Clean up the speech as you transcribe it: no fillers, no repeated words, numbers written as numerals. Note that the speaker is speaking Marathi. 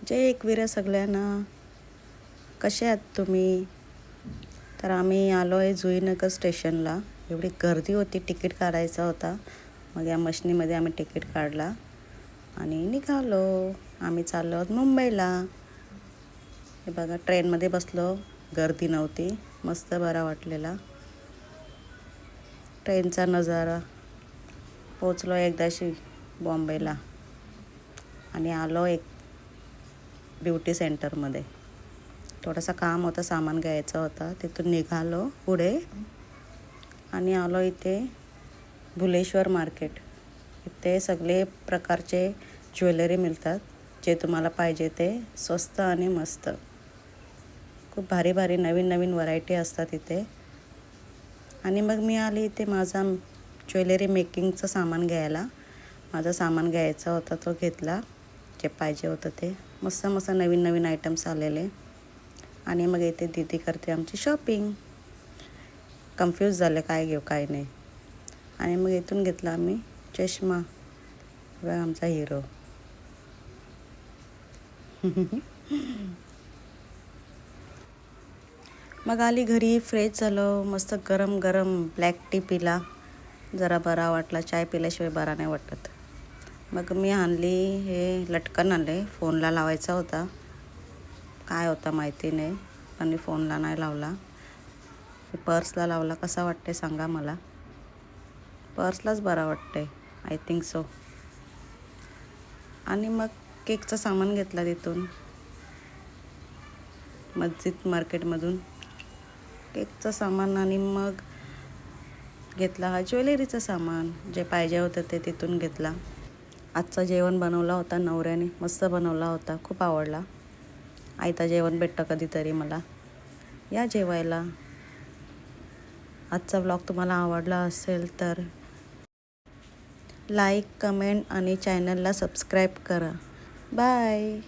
जय एकविरा सगळ्यांना. कसे आहात तुम्ही? तर आम्ही आलो आहे जुईनगर स्टेशनला. एवढी गर्दी होती, तिकीट काढायचा होता. मग या मशनीमध्ये आम्ही तिकीट काढला आणि निघालो. आम्ही चाललो आहोत मुंबईला. हे बघा, ट्रेनमध्ये बसलो, गर्दी नव्हती, मस्त बरा वाटलेला ट्रेनचा नजारा. पोचलो एकदाशी बॉम्बेला आणि आलो एक ब्युटी सेंटरमध्ये. थोडासा काम होता, सामान घ्यायचं होता. तिथून निघालो पुढे आणि आलो इथे भुलेश्वर मार्केट. इथे सगळे प्रकारचे ज्वेलरी मिळतात, जे तुम्हाला पाहिजे ते, स्वस्त आणि मस्त. खूप भारी भारी नवीन नवीन व्हरायटी असतात इथे. आणि मग मी आली इथे माझा ज्वेलरी मेकिंगचं सामान घ्यायला. माझं सामान घ्यायचा होता, तो घेतला, जे पाहिजे होतं ते. मस्त मस्त नवीन नवीन आयटम्स आलेले. आणि मग इथे दीदी करते आमची शॉपिंग. कन्फ्यूज झाले काय घेऊ काय नाही. आणि मग इथून घेतला आम्ही चष्मा. बघा आमचा हिरो. मग आली घरी, फ्रेश झालो, मस्त गरम गरम ब्लॅक टी पिला. जरा बरा वाटला, चाय पिल्याशिवाय बरा नाही वाटत. मग मी आणली हे लटकन आणले, फोनला लावायचा होता. काय होता माहिती नाही, पण मी फोनला नाही लावला. पर्सला लावला. कसा वाटते सांगा मला. पर्सलाच बरा वाटते, आय थिंक सो. आणि मग केकचं सामान घेतला तिथून, मस्जिद मार्केटमधून केकचं सामान. आणि मग घेतला हा ज्वेलरीचं सामान, जे पाहिजे होतं ते तिथून घेतला. आजचं जेवण बनवला होता नवऱ्याने, मस्त बनवला होता, खूप आवडला. आयता जेवण भेटतं कधीतरी मला, या जेवायला. आजचा व्लॉग तुम्हाला आवडला असेल तर लाईक, कमेंट आणि चॅनलला सबस्क्राईब करा. बाय.